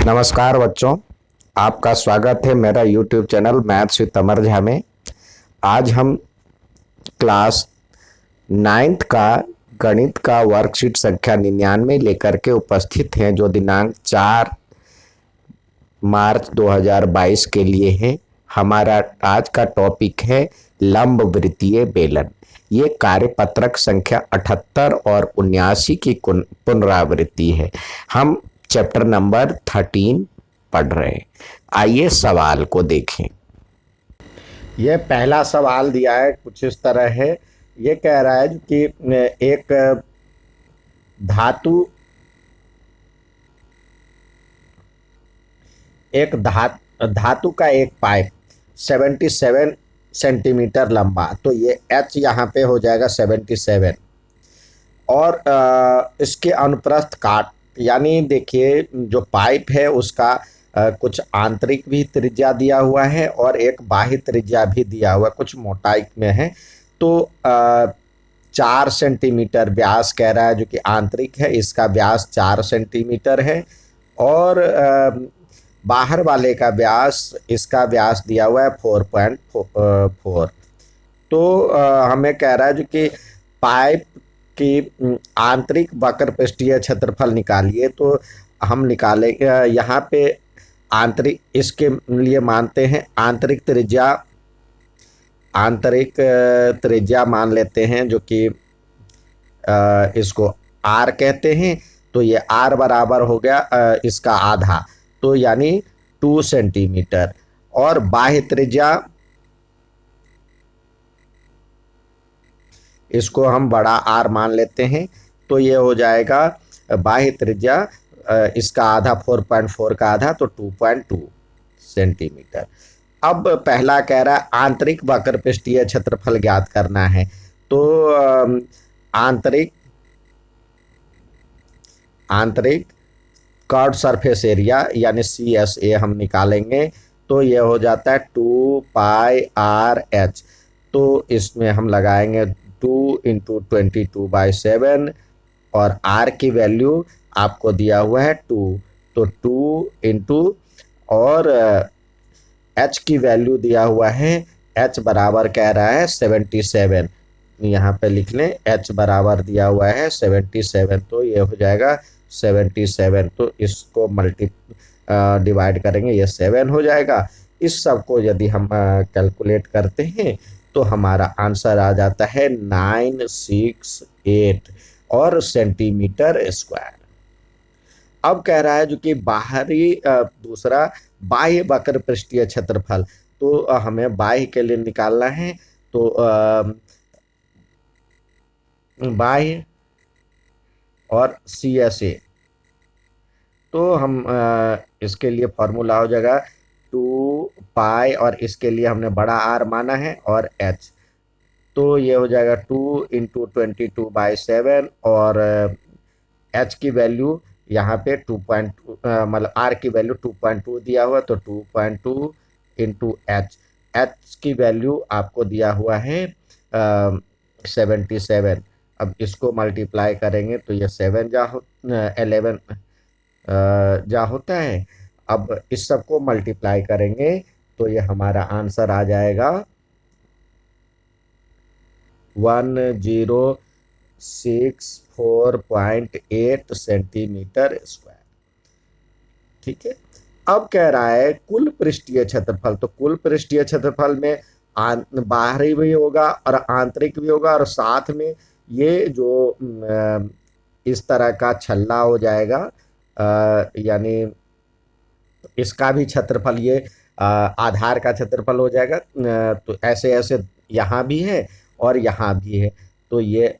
नमस्कार बच्चों, आपका स्वागत है मेरा YouTube चैनल मैथ्स विद अमर झा में। आज हम क्लास 9th का गणित का वर्कशीट संख्या 99 लेकर के उपस्थित हैं, जो दिनांक 4 मार्च 2022 के लिए है। हमारा आज का टॉपिक है लंब वृत्तीय बेलन। ये कार्यपत्रक संख्या 78 और 79 की पुनरावृत्ति है। हम चैप्टर नंबर 13 पढ़ रहे हैं। आइए सवाल को देखें। यह पहला सवाल दिया है, कुछ इस तरह है। ये कह रहा है कि एक धातु का एक पाइप 77 सेंटीमीटर लंबा, तो ये H यहाँ पे हो जाएगा 77, और इसके अनुप्रस्थ काट, यानी देखिए जो पाइप है उसका कुछ आंतरिक भी त्रिज्या दिया हुआ है और एक बाह्य त्रिज्या भी दिया हुआ है, कुछ मोटाई में है। तो 4 सेंटीमीटर व्यास कह रहा है, जो कि आंतरिक है, इसका व्यास 4 सेंटीमीटर है, और बाहर वाले का व्यास, इसका व्यास दिया हुआ है 4.4। तो हमें कह रहा है जो कि पाइप की आंतरिक वक्र पृष्ठीय क्षेत्रफल निकालिए। तो हम निकालेंगे यहाँ पे आंतरिक, इसके लिए मानते हैं आंतरिक त्रिज्या मान लेते हैं, जो कि इसको R कहते हैं। तो ये R बराबर हो गया इसका आधा, तो यानी 2 सेंटीमीटर, और बाह्य त्रिज्या, इसको हम बड़ा R मान लेते हैं। तो ये हो जाएगा बाह्य त्रिज्या, इसका आधा 4.4 का आधा, तो 2.2 सेंटीमीटर। अब पहला कह रहा है आंतरिक वक्र पृष्ठीय क्षेत्रफल ज्ञात करना है। तो आंतरिक कर्व्ड सरफेस एरिया यानी CSA हम निकालेंगे। तो ये हो जाता है 2 पाई RH। तो इसमें हम लगाएंगे 2 × 22/7, और R की वैल्यू आपको दिया हुआ है 2, तो 2 × और H की वैल्यू दिया हुआ है, H बराबर कह रहा है 77। यहाँ पे लिख लें, H बराबर दिया हुआ है 77, तो ये हो जाएगा 77। तो इसको डिवाइड करेंगे, ये 7 हो जाएगा। इस सब को यदि हम कैलकुलेट करते हैं तो हमारा आंसर आ जाता है 968 और सेंटीमीटर स्क्वायर। अब कह रहा है जो कि दूसरा बाह्य वक्र पृष्ठीय क्षेत्रफल। तो हमें बाह्य के लिए निकालना है। तो बाह्य और CSA, तो हम इसके लिए फॉर्मूला हो जाएगा 2 पाई, और इसके लिए हमने बड़ा R माना है, और H। तो ये हो जाएगा 2 × 22/7, और H की वैल्यू यहाँ पे 2.2, मतलब R की वैल्यू 2.2 दिया हुआ, तो 2.2 × H की वैल्यू आपको दिया हुआ है 77। अब इसको मल्टीप्लाई करेंगे तो ये 7 11 जा होता है। अब इस सब को मल्टीप्लाई करेंगे तो ये हमारा आंसर आ जाएगा 1064.8 सेंटीमीटर स्क्वायर। ठीक है। अब कह रहा है कुल पृष्ठीय क्षेत्रफल। तो कुल पृष्ठीय क्षेत्रफल में बाहरी भी होगा और आंतरिक भी होगा, और साथ में ये जो इस तरह का छल्ला हो जाएगा, यानी इसका भी क्षेत्रफल, ये आधार का क्षेत्रफल हो जाएगा। तो ऐसे ऐसे यहाँ भी है और यहाँ भी है, तो ये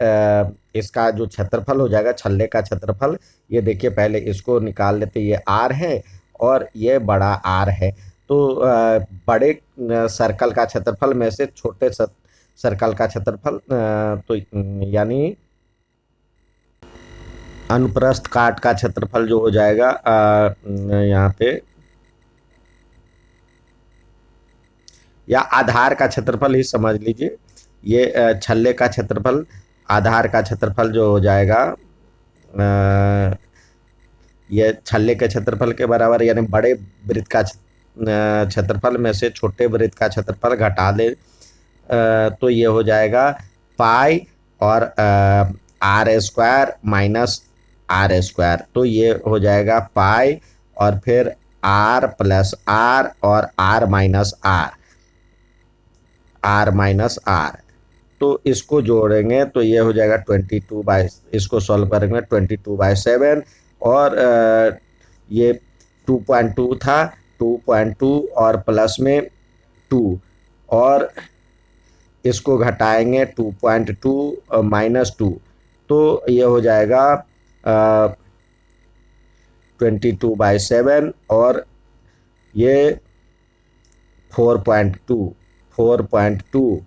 इसका जो क्षेत्रफल हो जाएगा, छल्ले का क्षेत्रफल, ये देखिए पहले इसको निकाल लेते। ये R है और ये बड़ा R है। तो बड़े सर्कल का क्षेत्रफल में से छोटे सर्कल का क्षेत्रफल, तो यानी अनुप्रस्थ काट का क्षेत्रफल जो हो जाएगा, यहाँ पे, या आधार का क्षेत्रफल ही समझ लीजिए। ये छल्ले का क्षेत्रफल, आधार का क्षेत्रफल जो हो जाएगा, ये छल्ले के क्षेत्रफल के बराबर, यानी बड़े वृत्त का क्षेत्रफल में से छोटे वृत्त का क्षेत्रफल घटा दे तो ये हो जाएगा पाई और r square minus r square, तो ये हो जाएगा पाई और फिर आर प्लस आर और आर माइनस आर, तो इसको जोड़ेंगे तो ये हो जाएगा 22 इसको सॉल्व करेंगे 22/7 और ये 2.2 था, 2.2 और प्लस में 2 और इसको घटाएंगे 2.2 माइनस 2, तो ये हो जाएगा 22/7 और ये 4.2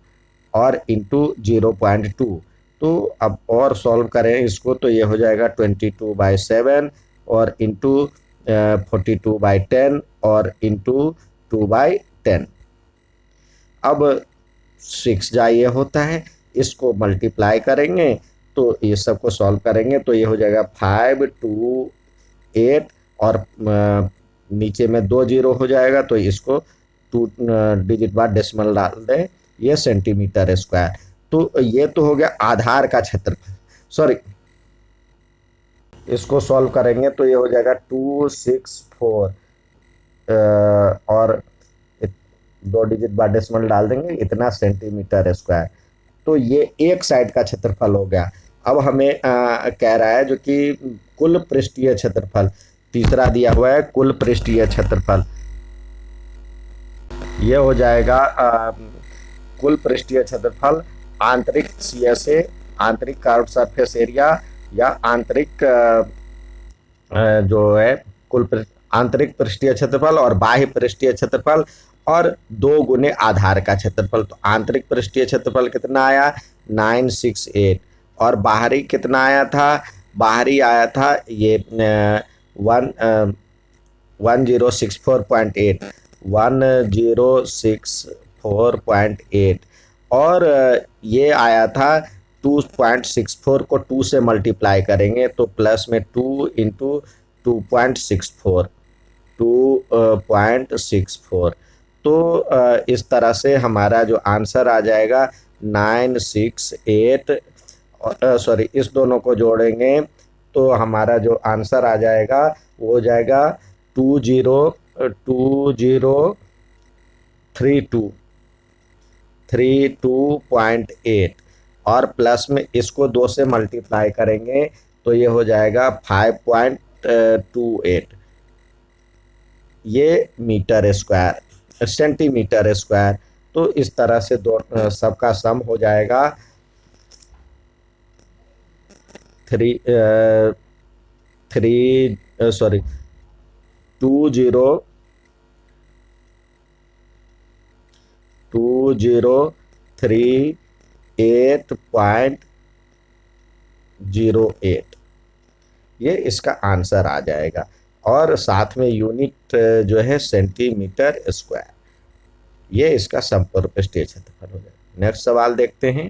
और इंटू 0.2, तो अब और सॉल्व करें इसको तो ये हो जाएगा 22/7 और इंटू 42/10 और इंटू 2/10। अब 6 जाइए होता है, इसको मल्टीप्लाई करेंगे तो ये सबको सॉल्व करेंगे तो ये हो जाएगा 5 2 8 और नीचे में 2 जीरो हो जाएगा तो इसको 2 डिजिट बाद डेसिमल डाल दें, ये सेंटीमीटर स्क्वायर। तो ये तो हो गया आधार का क्षेत्रफल, सॉरी इसको सॉल्व करेंगे तो ये हो जाएगा 264 और 2 डिजिट बाद डेसिमल डाल देंगे, इतना सेंटीमीटर स्क्वायर। तो ये एक साइड का क्षेत्रफल हो गया। अब हमें कह रहा है जो कि कुल पृष्ठीय क्षेत्रफल, तीसरा दिया हुआ है कुल पृष्ठीय क्षेत्रफल, ये हो जाएगा कुल पृष्ठीय क्षेत्रफल आंतरिक CSA, आंतरिक कर्व्ड सरफेस एरिया या आंतरिक जो है आंतरिक पृष्ठीय क्षेत्रफल और बाह्य पृष्ठीय क्षेत्रफल और 2 गुने आधार का क्षेत्रफल। तो आंतरिक पृष्ठीय क्षेत्रफल कितना आया 968 और बाहरी कितना आया था, बाहरी आया था ये 1064.8 और ये आया था 2.64 को 2 से मल्टीप्लाई करेंगे तो प्लस में 2 इंटू 2.64 तो इस तरह से हमारा जो आंसर आ जाएगा 968, सॉरी इस दोनों को जोड़ेंगे तो हमारा जो आंसर आ जाएगा वो हो जाएगा 2032.8 और प्लस में इसको 2 से मल्टीप्लाई करेंगे तो ये हो जाएगा 5.28, ये मीटर स्क्वायर सेंटीमीटर स्क्वायर। तो इस तरह से दो सबका सम हो जाएगा 2038.08, ये इसका आंसर आ जाएगा और साथ में यूनिट जो है सेंटीमीटर स्क्वायर, ये इसका संपूर्ण पृष्ठीय क्षेत्रफल हो जाएगा। नेक्स्ट सवाल देखते हैं।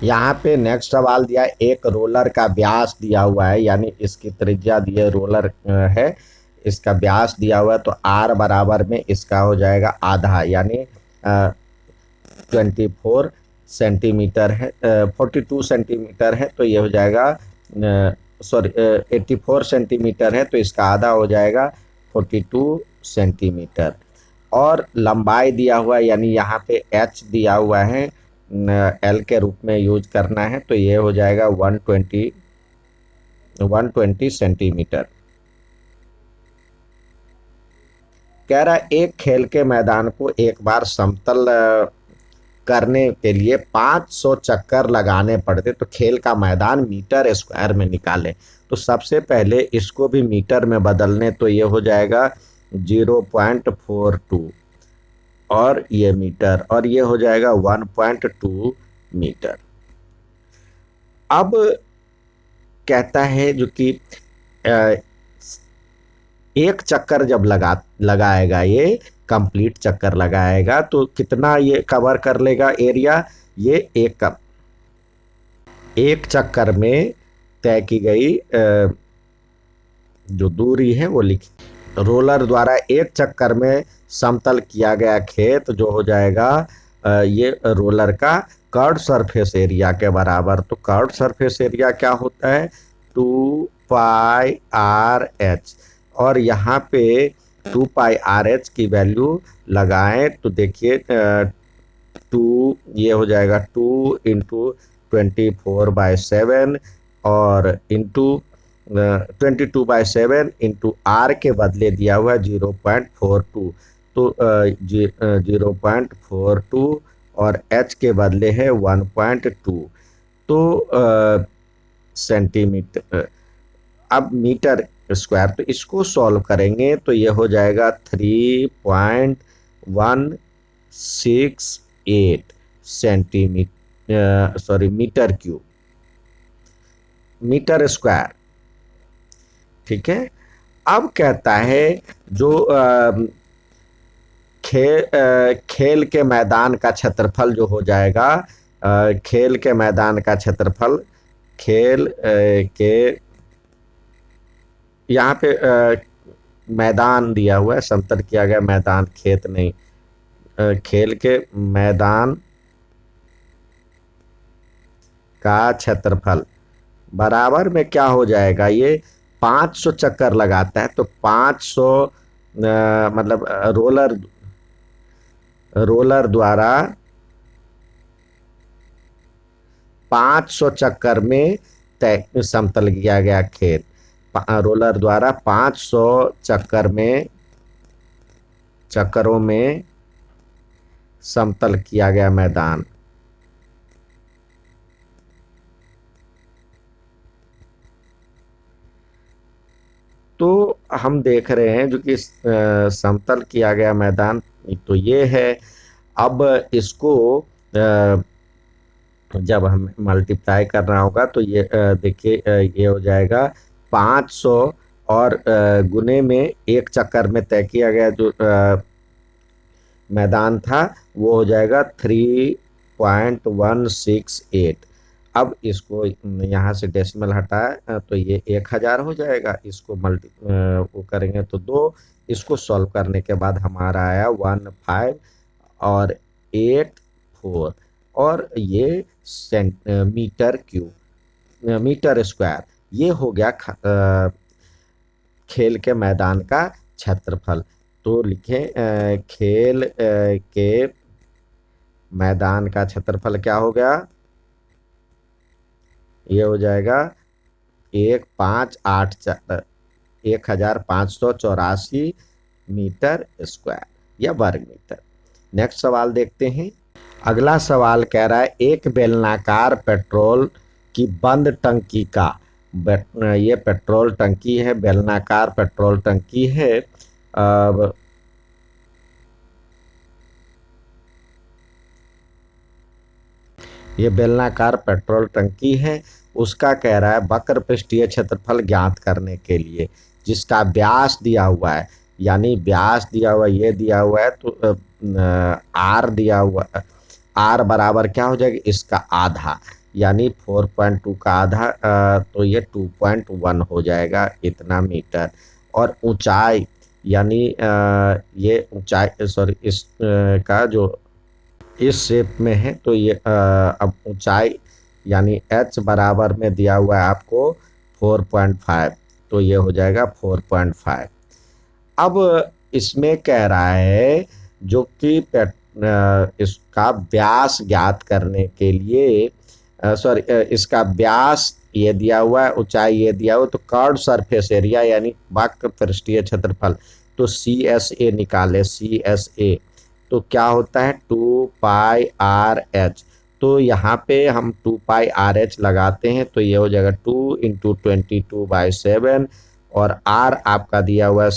यहाँ पे नेक्स्ट सवाल दिया है, एक रोलर का व्यास दिया हुआ है, यानी इसकी त्रिज्या दी है, रोलर है, इसका व्यास दिया हुआ है तो R बराबर में इसका हो जाएगा आधा, यानी 24 सेंटीमीटर है, 42 सेंटीमीटर है तो ये हो जाएगा 84 सेंटीमीटर है तो इसका आधा हो जाएगा 42 सेंटीमीटर और लंबाई दिया हुआ है, यानी यहाँ पे H दिया हुआ है, L के रूप में यूज करना है तो ये हो जाएगा 120 सेंटीमीटर। कह रहा है एक खेल के मैदान को एक बार समतल करने के लिए 500 चक्कर लगाने पड़ते तो खेल का मैदान मीटर स्क्वायर में निकालें। तो सबसे पहले इसको भी मीटर में बदलने तो ये हो जाएगा 0.42 और ये मीटर और ये हो जाएगा 1.2 मीटर। अब कहता है जो कि एक चक्कर जब लगाएगा, ये कंप्लीट चक्कर लगाएगा तो कितना ये कवर कर लेगा एरिया, ये एक चक्कर में तय की गई जो दूरी है वो लिखिए। रोलर द्वारा एक चक्कर में समतल किया गया खेत जो हो जाएगा ये रोलर का कर्व सरफेस एरिया के बराबर। तो कर्व सरफेस एरिया क्या होता है? 2πr/h। और यहाँ पे 2πr/h की वैल्यू लगाएं तो देखिए 2 ये हो जाएगा 2 × 24/7 और इंटू 22/7 इंटू आर के बदले दिया हुआ 0.42। तो 0.42 और एच के बदले है 1.2। तो सेंटीमीटर। अब मीटर स्क्वायर, तो इसको सॉल्व करेंगे तो ये हो जाएगा 3.168 centimetre metre cube, metre square. ठीक है। अब कहता है जो खेल के मैदान का क्षेत्रफल जो हो जाएगा, खेल के मैदान का क्षेत्रफल, खेल के यहाँ पे मैदान दिया हुआ है, समतल किया गया मैदान, खेत नहीं, खेल के मैदान का क्षेत्रफल बराबर में क्या हो जाएगा? ये 500 चक्कर लगाता है तो 500 मतलब रोलर द्वारा 500 चक्कर में तय समतल किया गया खेत, रोलर द्वारा 500 चक्करों में समतल किया गया मैदान। तो हम देख रहे हैं जो कि समतल किया गया मैदान तो ये है। अब इसको जब हम मल्टीप्लाई करना होगा तो ये देखिए ये हो जाएगा 500 और गुने में एक चक्कर में तय किया गया जो मैदान था वो हो जाएगा 3.168। अब इसको यहाँ से डेसिमल हटाए तो ये 1000 हो जाएगा। इसको वो करेंगे तो 2, इसको सॉल्व करने के बाद हमारा आया 15 और 84 और ये मीटर क्यूब, मीटर स्क्वायर। ये हो गया खेल के मैदान का क्षेत्रफल। तो लिखें खेल के मैदान का क्षेत्रफल क्या हो गया? ये हो जाएगा 1584 मीटर स्क्वायर या वर्ग मीटर। नेक्स्ट सवाल देखते हैं। अगला सवाल कह रहा है एक बेलनाकार पेट्रोल की बंद टंकी का, ये पेट्रोल टंकी है, बेलनाकार पेट्रोल टंकी है। अब ये बेलनाकार पेट्रोल टंकी है, उसका कह रहा है वक्र पृष्ठीय क्षेत्रफल ज्ञात करने के लिए, जिसका व्यास दिया हुआ है, यानी व्यास दिया हुआ ये दिया हुआ है तो आर दिया हुआ, आर बराबर क्या हो जाएगा? इसका आधा, यानी 4.2 का आधा तो ये 2.1 हो जाएगा इतना मीटर। और ऊंचाई यानी ये ऊंचाई इस का जो इस शेप में है तो ये अब ऊंचाई यानी h बराबर में दिया हुआ है आपको 4.5 तो ये हो जाएगा 4.5। अब इसमें कह रहा है जो कि इसका व्यास ज्ञात करने के लिए इसका व्यास ये दिया हुआ है, ऊंचाई ये दिया हुआ, तो कर्व सरफेस एरिया यानी वक्र पृष्ठीय क्षेत्रफल, तो CSA निकाले, CSA तो क्या होता है 2πRH। तो यहाँ पे हम 2πRH लगाते हैं तो ये हो जाएगा 2 × 22/7 और R आपका दिया हुआ है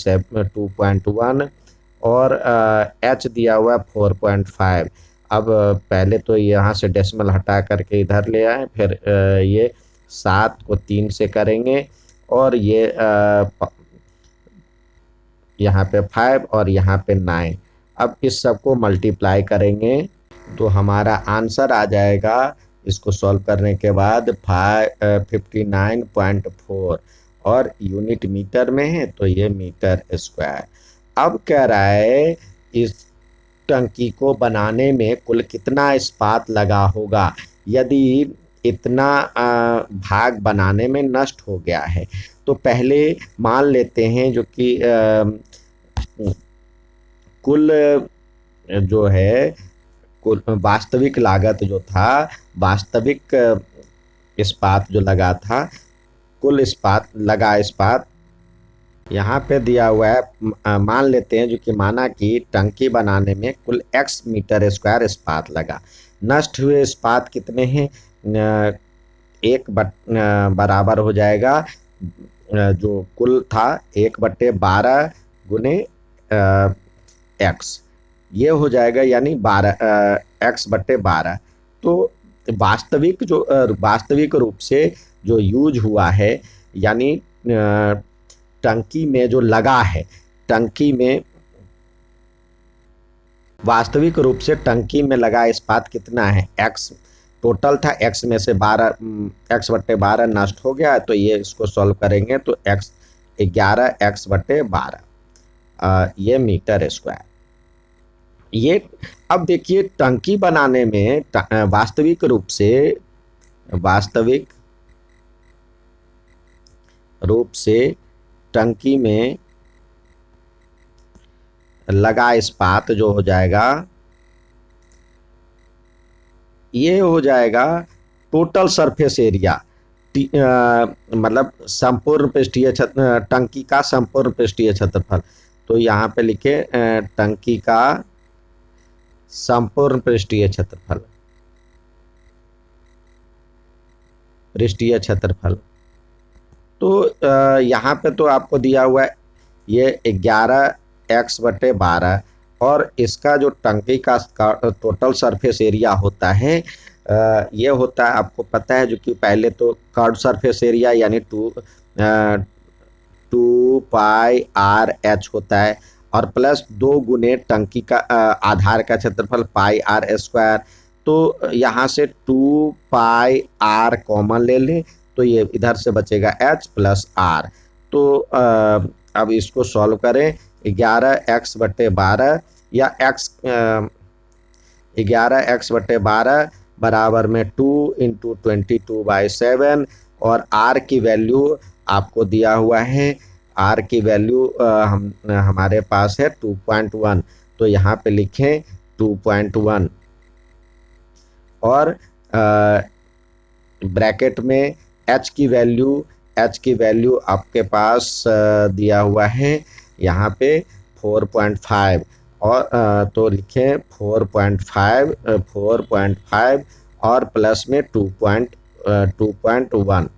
2.1 और H दिया हुआ है 4.5। अब पहले तो यहाँ से डेसिमल हटा करके इधर ले आए, फिर ये 7 को 3 से करेंगे और ये यहाँ पे 5 और यहाँ पे 9। अब इस सब को मल्टीप्लाई करेंगे तो हमारा आंसर आ जाएगा, इसको सॉल्व करने के बाद 59.4 और यूनिट मीटर में है तो ये मीटर स्क्वायर। अब कह रहा है इस टंकी को बनाने में कुल कितना इस्पात लगा होगा यदि इतना भाग बनाने में नष्ट हो गया है। तो पहले मान लेते हैं जो कि कुल जो है कुल वास्तविक लागत जो था, वास्तविक इस्पात जो लगा था, कुल इस्पात यहाँ पे दिया हुआ है। मान लेते हैं जो कि माना कि टंकी बनाने में कुल x मीटर स्क्वायर इस्पात लगा। नष्ट हुए इस्पात कितने हैं? बराबर हो जाएगा जो कुल था 1/12 गुने x, ये हो जाएगा यानी 12 x/12। तो वास्तविक रूप से जो यूज हुआ है यानी टंकी में जो लगा है, टंकी में वास्तविक रूप से टंकी में लगा इस्पात कितना है? x टोटल था, x में से x/12 नष्ट हो गया, तो ये इसको सॉल्व करेंगे तो x 11 x/12 ये मीटर स्क्वायर। ये अब देखिए टंकी बनाने में वास्तविक रूप से टंकी में लगा इस्पात जो हो जाएगा, ये हो जाएगा टोटल सरफेस एरिया, मतलब संपूर्ण पृष्ठीय टंकी का संपूर्ण पृष्ठीय क्षेत्रफल। तो यहाँ पे लिखे टंकी का संपूर्ण पृष्ठीय क्षेत्रफल। तो यहाँ पे तो आपको दिया हुआ है ये 11 x/12 और इसका जो टंकी का टोटल सरफेस एरिया होता है ये होता है, आपको पता है जो कि पहले तो कर्व सरफेस एरिया यानी 2πr/h होता है और प्लस 2 गुने टंकी का आधार का क्षेत्रफल πr²। तो यहाँ से 2πr कॉमन ले लें तो ये इधर से बचेगा h प्लस r। तो अब इसको सॉल्व करें 11 x/12 या 11 x/12 बराबर में 2 × 22/7 और r की वैल्यू आपको दिया हुआ है, r की वैल्यू हमारे पास है 2.1, तो यहाँ पे लिखें 2.1 और ब्रैकेट में h की वैल्यू आपके पास दिया हुआ है यहाँ पे 4.5 और तो लिखें 4.5 और प्लस में 2.1।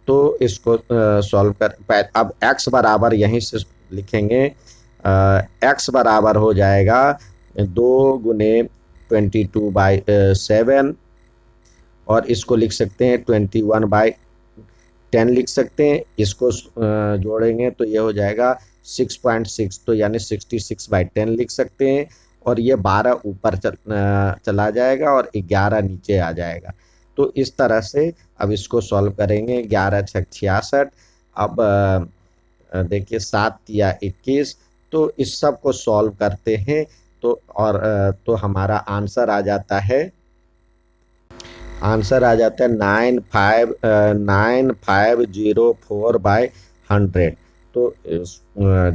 तो इसको सॉल्व कर अब x बराबर यहीं से लिखेंगे, x बराबर हो जाएगा 2 गुने 22/7 और इसको लिख सकते हैं 21/10 लिख सकते हैं। इसको जोड़ेंगे तो ये हो जाएगा 6.6, तो यानी 66/10 लिख सकते हैं और ये 12 ऊपर चला जाएगा और 11 नीचे आ जाएगा। तो इस तरह से अब इसको सॉल्व करेंगे। 11 × 6 = 66। अब देखिए 7 या 21, तो इस सब को सॉल्व करते हैं तो हमारा आंसर आ जाता है 9504/100। तो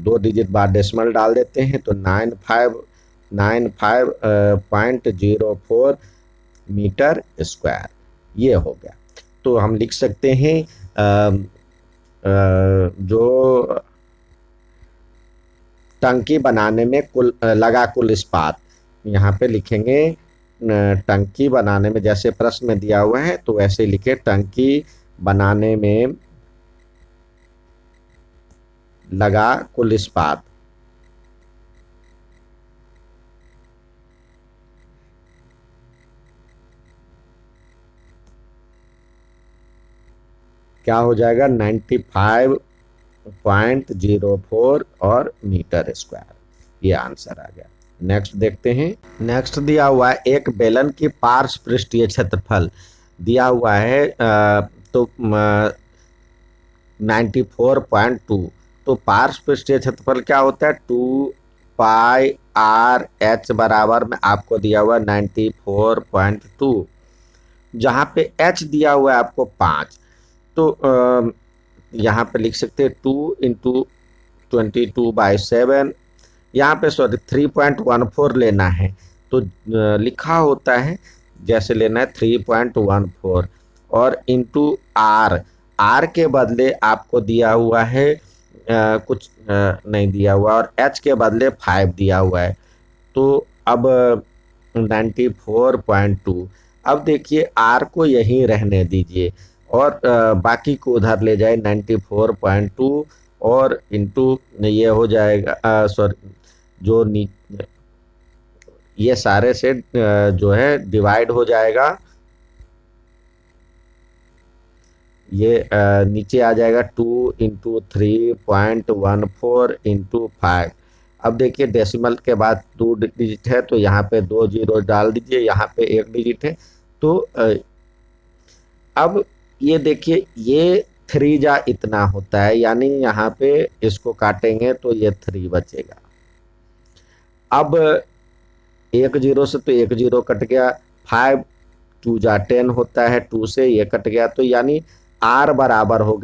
2 डिजिट बाद डेसिमल डाल देते हैं तो 95.04 मीटर स्क्वायर ये हो गया। तो हम लिख सकते हैं जो टंकी बनाने में कुल इस्पात, यहाँ पे लिखेंगे टंकी बनाने में जैसे प्रश्न में दिया हुआ है तो वैसे लिखे टंकी बनाने में लगा कुल इस्पात। क्या हो जाएगा 95.04 और मीटर स्क्वायर, ये आंसर आ गया। नेक्स्ट देखते हैं। नेक्स्ट दिया हुआ है एक बेलन की पार्श्व पृष्ठीय क्षेत्रफल दिया हुआ है। तो 94.2। तो पार्श्व पृष्ठीय क्षेत्रफल क्या होता है, 2πr/h बराबर में आपको दिया हुआ 94.2, जहाँ पे h दिया हुआ है आपको 5। तो यहाँ पे लिख सकते हैं 2 × 22/7, यहाँ पे सॉरी 3.14 लेना है। तो लिखा होता है जैसे लेना है 3.14 और इंटू आर। आर के बदले आपको दिया हुआ है कुछ नहीं दिया हुआ, और एच के बदले 5 दिया हुआ है। तो अब 94.2। अब देखिए आर को यहीं रहने दीजिए और बाकी को उधर ले जाए 94.2 और इंटू ये हो जाएगा सॉरी जो ये सारे से जो है डिवाइड हो जाएगा, ये नीचे आ जाएगा 2 × 3.14 × 5। अब देखिए डेसिमल के बाद 2 डिजिट है तो यहाँ पे 2 जीरो डाल दीजिए, यहाँ पे 1 डिजिट है। तो अब ये देखिए ये 3 जा इतना होता है, यानी यहाँ पे इसको काटेंगे तो ये 3 बचेगा। अब 1 जीरो से तो 1 जीरो कट गया, 5 2 जा 10 होता है, 2 से ये कट गया, तो यानी आर बराबर हो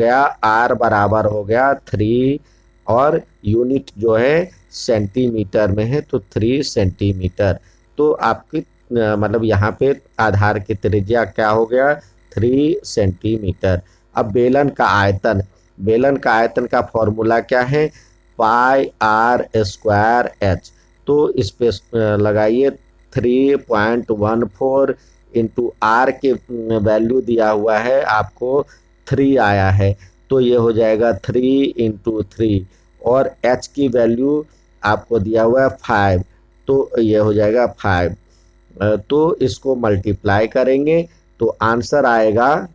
गया 3 और यूनिट जो है सेंटीमीटर में है तो 3 सेंटीमीटर। तो आपकी मतलब यहाँ पे आधार की त्रिज्या क्या हो गया 3 सेंटीमीटर। अब बेलन का आयतन का फॉर्मूला क्या है, πr² तो इस पे लगाइए 3.14 इंटू आर के वैल्यू दिया हुआ है आपको 3 आया है, तो ये हो जाएगा 3 × 3 और एच की वैल्यू आपको दिया हुआ है 5, तो ये हो जाएगा 5। तो इसको मल्टीप्लाई करेंगे तो आंसर आएगा,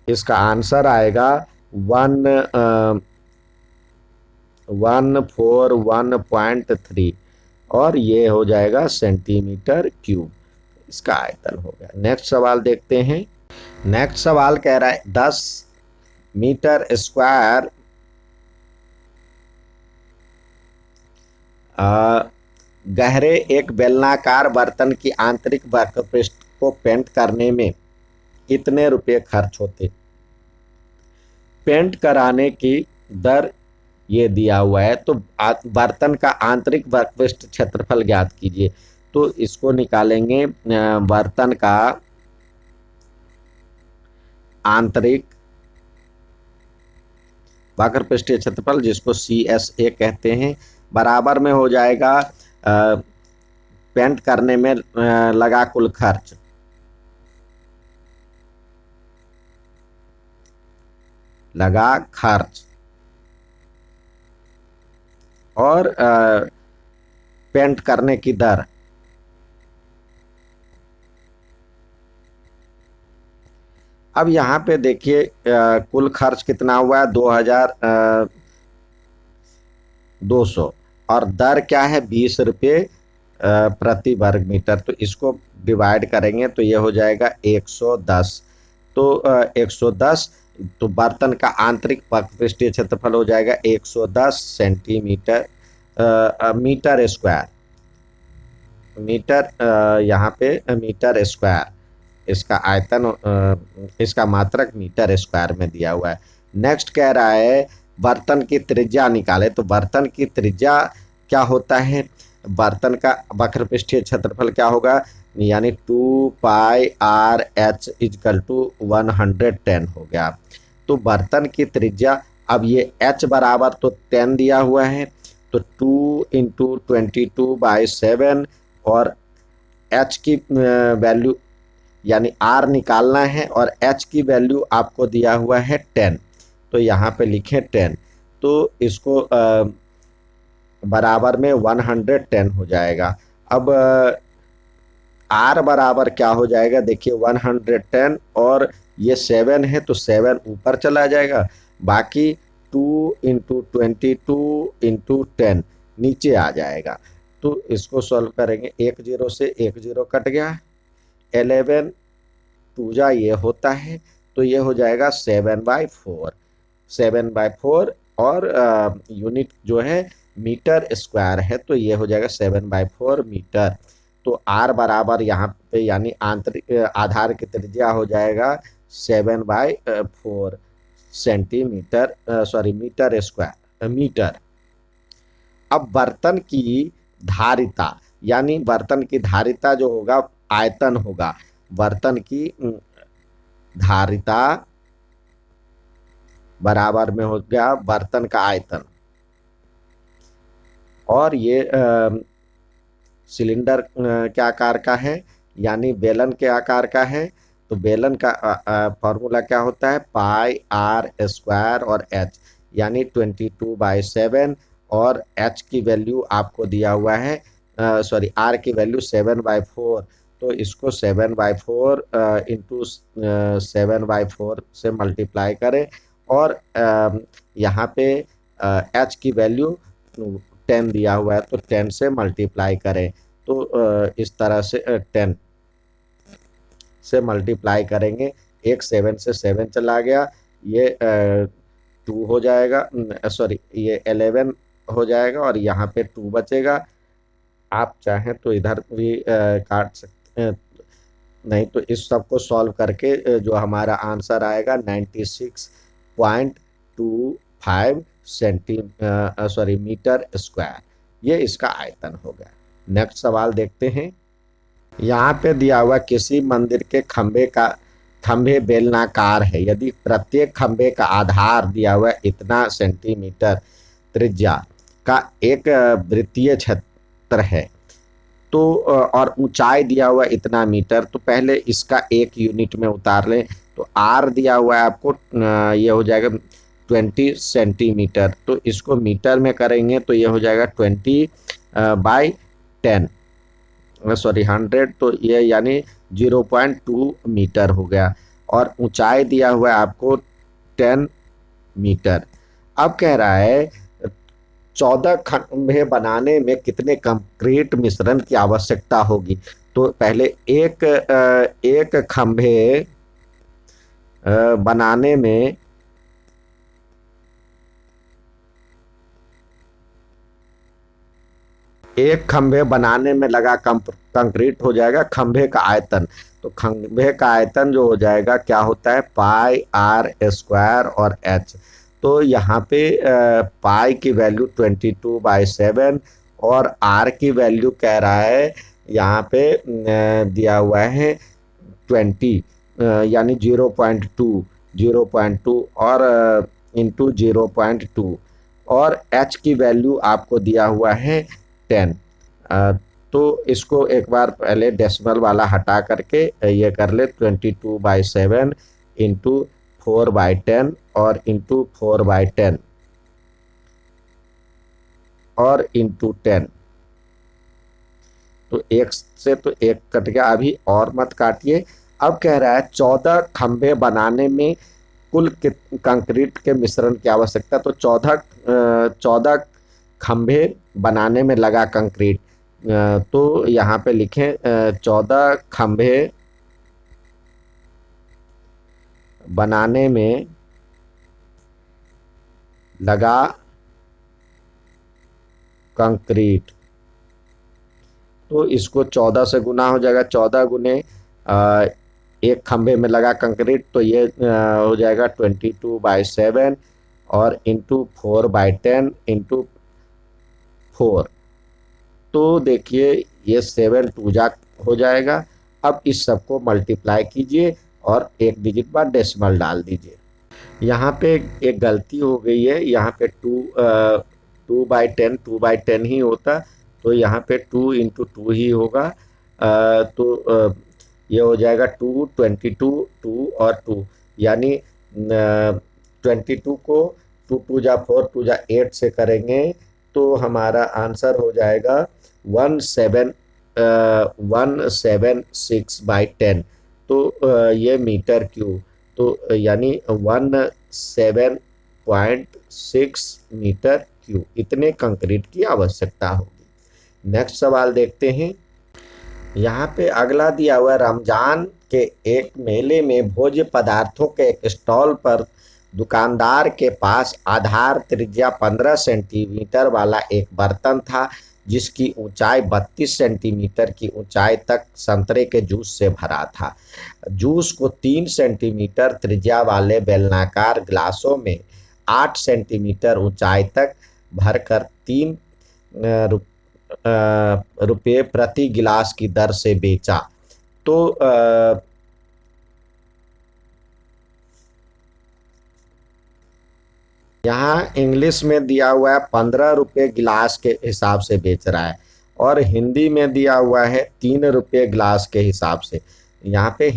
इसका आंसर आएगा 141.3 और ये हो जाएगा सेंटीमीटर क्यूब, इसका आयतन हो गया। नेक्स्ट सवाल देखते हैं। नेक्स्ट सवाल कह रहा है 10 मीटर स्क्वायर गहरे एक बेलनाकार बर्तन की आंतरिक वक्रपृष्ठ को पेंट करने में कितने रुपए खर्च होते। पेंट कराने की दर ये दिया हुआ है, तो बर्तन का आंतरिक वक्रपृष्ठ क्षेत्रफल ज्ञात कीजिए। तो इसको निकालेंगे बर्तन का आंतरिक वक्रपृष्ठीय क्षेत्रफल जिसको CSA कहते हैं, बराबर में हो जाएगा पेंट करने में लगा कुल खर्च, और पेंट करने की दर। अब यहाँ पे देखिए कुल खर्च कितना हुआ है 2200 और दर क्या है 20 रुपये प्रति वर्ग मीटर। तो इसको डिवाइड करेंगे तो ये हो जाएगा 110। तो 110 तो बर्तन का आंतरिक वक्रपृष्ठीय क्षेत्रफल हो जाएगा 110 सेंटीमीटर मीटर स्क्वायर, यहाँ पे मीटर स्क्वायर, इसका आयतन इसका मात्रक मीटर स्क्वायर में दिया हुआ है। नेक्स्ट कह रहा है बर्तन की त्रिज्या निकाले। तो बर्तन की त्रिज्या क्या होता है, बर्तन का वक्रपृष्ठीय क्षेत्रफल क्या होगा, यानी 2πr/h = 110 हो गया। तो बर्तन की त्रिज्या, अब ये h बराबर तो 10 दिया हुआ है, तो 2 × 22/7 और h की वैल्यू यानी r निकालना है और h की वैल्यू आपको दिया हुआ है 10, तो यहाँ पे लिखें 10। तो इसको बराबर में 110 हो जाएगा। अब r बराबर क्या हो जाएगा, देखिए 110 और ये 7 है तो 7 ऊपर चला जाएगा, बाकी 2 × 22 × 10 नीचे आ जाएगा। तो इसको सॉल्व करेंगे, 1 जीरो से 1 जीरो कट गया, 11 2 जा ये होता है, तो ये हो जाएगा 7/4। 7/4 और यूनिट जो है मीटर स्क्वायर है, तो ये हो जाएगा 7/4 मीटर। तो आर बराबर यहाँ पे यानी आंतरिक आधार की त्रिज्या हो जाएगा 7/4 centimetre, sorry metre square metre. अब बर्तन की धारिता, यानी बर्तन की धारिता जो होगा आयतन होगा, बर्तन की धारिता बराबर में हो गया बर्तन का आयतन। और ये सिलेंडर के आकार का है, यानी बेलन के आकार का है। तो बेलन का फॉर्मूला क्या होता है, पाई आर स्क्वायर और एच, यानी 22/7। और एच की वैल्यू आपको दिया हुआ है, सॉरी आर की वैल्यू 7/4। तो इसको 7/4 इंटू 7/4 से मल्टीप्लाई करें। और यहाँ पे एच की वैल्यू 10 दिया हुआ है, तो 10 से मल्टीप्लाई करें। तो इस तरह से 10 से मल्टीप्लाई करेंगे। एक 7 से 7 चला गया, ये 2 हो जाएगा, सॉरी ये 11 हो जाएगा और यहाँ पे 2 बचेगा। आप चाहें तो इधर भी काट सकते हैं, नहीं तो इस सब को सॉल्व करके जो हमारा आंसर आएगा 96.25 सॉरी मीटर स्क्वायर, ये इसका आयतन हो गया। नेक्स्ट सवाल देखते हैं। यहाँ पे दिया हुआ किसी मंदिर के खंभे बेलनाकार है, यदि प्रत्येक खंभे का आधार दिया हुआ इतना सेंटीमीटर त्रिज्या का एक वृत्तीय क्षेत्र है, तो और ऊंचाई दिया हुआ इतना मीटर, तो पहले इसका एक यूनिट में उतार लें। तो आर दिया हुआ है आपको, ये हो जाएगा 20 सेंटीमीटर। तो इसको मीटर में करेंगे तो ये हो जाएगा 20/10, सॉरी 100, तो ये यानी 0.2 मीटर हो गया। और ऊंचाई दिया हुआ है आपको 10 मीटर। अब कह रहा है 14 खंभे बनाने में कितने कंक्रीट मिश्रण की आवश्यकता होगी। तो पहले एक खंभे बनाने में लगा कंक्रीट हो जाएगा खंभे का आयतन। तो खंभे का आयतन जो हो जाएगा क्या होता है, पाई आर स्क्वायर और एच। तो यहाँ पे पाई की वैल्यू 22/7 और आर की वैल्यू कह रहा है यहाँ पे दिया हुआ है 20, यानी 0.2 और इंटू 0.2। और एच की वैल्यू आपको दिया हुआ है 10। तो इसको एक बार पहले डेसिमल वाला हटा करके ये कर ले, 22/7 इंटू 4/10 और इंटू 4/10 और इंटू 10। तो एक से तो एक कट गया, अभी और मत काटिए। अब कह रहा है 14 खंभे बनाने में कुल कंक्रीट के मिश्रण की आवश्यकता। तो 14 खंभे बनाने में लगा कंक्रीट, तो यहाँ पे लिखें 14 खंभे बनाने में लगा कंक्रीट। तो इसको 14 से गुना हो जाएगा, 14 गुने एक खंभे में लगा कंक्रीट, तो ये हो जाएगा 22/7 और इंटू 4/10 इंटू 4। तो देखिए ये 7 2 जा हो जाएगा। अब इस सबको मल्टीप्लाई कीजिए और एक डिजिट बाद डेसिमल डाल दीजिए। यहाँ पे एक गलती हो गई है, यहाँ पे 2/10 ही होता, तो यहाँ पे 2 इंटू 2 ही होगा। तो ये हो जाएगा 2 22 2 और 2, यानी 22 को 2 2 जा 4 2 जा 8 से करेंगे तो हमारा आंसर हो जाएगा 176/10। तो ये मीटर क्यूब, तो यानी 17.6 मीटर क्यूब, इतने कंक्रीट की आवश्यकता होगी। नेक्स्ट सवाल देखते हैं। यहाँ पे अगला दिया हुआ रमजान के एक मेले में भोज्य पदार्थों के एक स्टॉल पर दुकानदार के पास आधार त्रिज्या 15 सेंटीमीटर वाला एक बर्तन था, जिसकी ऊंचाई 32 सेंटीमीटर की ऊंचाई तक संतरे के जूस से भरा था। जूस को 3 सेंटीमीटर त्रिज्या वाले बेलनाकार गिलासों में 8 सेंटीमीटर ऊंचाई तक भरकर 3 रुपये प्रति गिलास की दर से बेचा। तो यहाँ इंग्लिश में दिया हुआ है 15 रुपये गिलास के हिसाब से बेच रहा है, और हिंदी में दिया हुआ है 3 रुपये गिलास के हिसाब से। यहाँ पे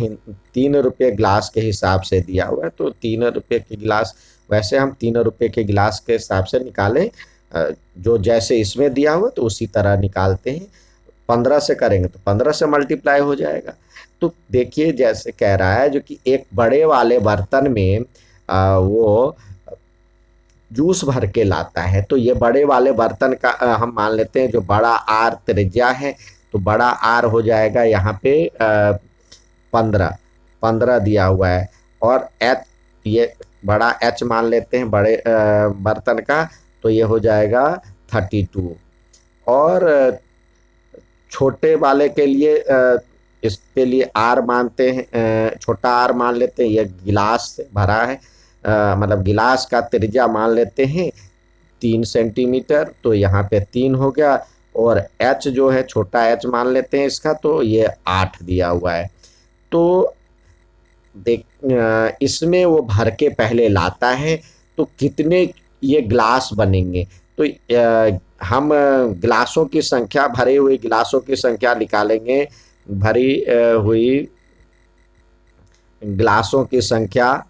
3 रुपये गिलास के हिसाब से दिया हुआ है, तो 3 रुपये की गिलास, वैसे हम 3 रुपये के गिलास के हिसाब से निकालें, जो जैसे इसमें दिया हुआ तो उसी तरह निकालते हैं। 15 से करेंगे तो 15 से मल्टीप्लाई हो जाएगा। तो देखिए जैसे कह रहा है, जो कि एक बड़े वाले बर्तन में वो जूस भर के लाता है, तो ये बड़े वाले बर्तन का हम मान लेते हैं जो बड़ा आर त्रिज्या है, तो बड़ा आर हो जाएगा यहाँ पे 15 दिया हुआ है, और एच, ये बड़ा एच मान लेते हैं बड़े बर्तन का, तो ये हो जाएगा 32। और छोटे वाले के लिए इसके लिए आर मानते हैं, छोटा आर मान लेते हैं, ये गिलास से भरा है, मतलब गिलास का त्रिज्या मान लेते हैं 3 सेंटीमीटर, तो यहाँ पे 3 हो गया, और एच जो है छोटा एच मान लेते हैं इसका, तो ये 8 दिया हुआ है। तो देख इसमें वो भर के पहले लाता है, तो कितने ये गिलास बनेंगे, तो हम गिलासों की संख्या, भरे हुए गिलासों की संख्या निकालेंगे। भरी हुई गिलासों की संख्या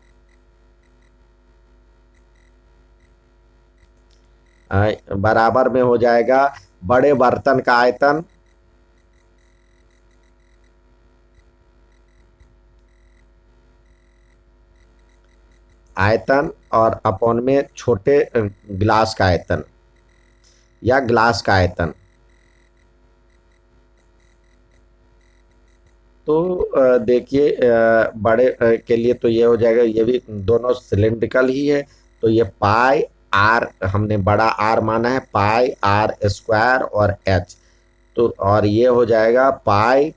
बराबर में हो जाएगा बड़े बर्तन का आयतन और अपॉन में छोटे गिलास का आयतन या गिलास का आयतन। तो देखिए बड़े के लिए तो ये हो जाएगा, ये भी दोनों सिलिंड्रिकल ही है, तो ये पाई आर, हमने बड़ा आर माना है, पाई आर स्क्वायर और एच, तो और ये हो जाएगा पाई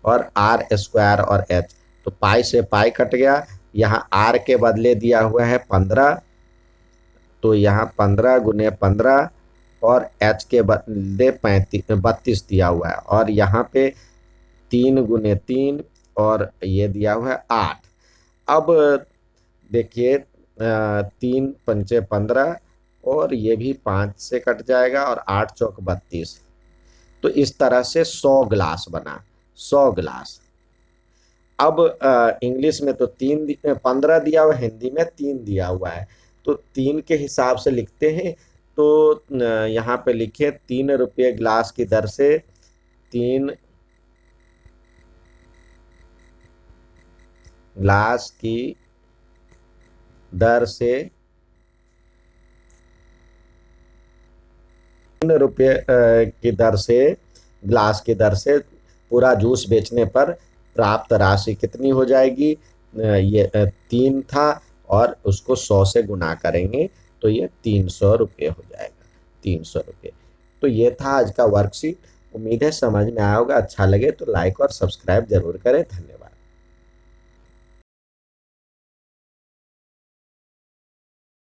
और आर स्क्वायर और एच। तो पाई से पाई कट गया, यहाँ आर के बदले दिया हुआ है 15, तो यहाँ 15 गुने 15, और एच के बदले 32 दिया हुआ है, और यहाँ पे 3 गुने 3, और ये दिया हुआ है 8। अब देखिए 3 पंचे 15, और ये भी 5 से कट जाएगा, और 8 चौक 32। तो इस तरह से 100 गिलास बना, 100 गिलास। अब इंग्लिश में तो 15 दिया हुआ है, हिंदी में 3 दिया हुआ है, तो 3 के हिसाब से लिखते हैं। तो यहाँ पे लिखे 3 रुपये गिलास की दर से 3 गिलास की दर से 3 रुपये की दर से, गिलास की दर से पूरा जूस बेचने पर प्राप्त राशि कितनी हो जाएगी। ये 3 था, और उसको 100 से गुना करेंगे, तो ये 300 रुपये हो जाएगा, 300 रुपये। तो ये था आज का वर्कशीट। उम्मीद है समझ में आया होगा। अच्छा लगे तो लाइक और सब्सक्राइब जरूर करें। धन्यवाद।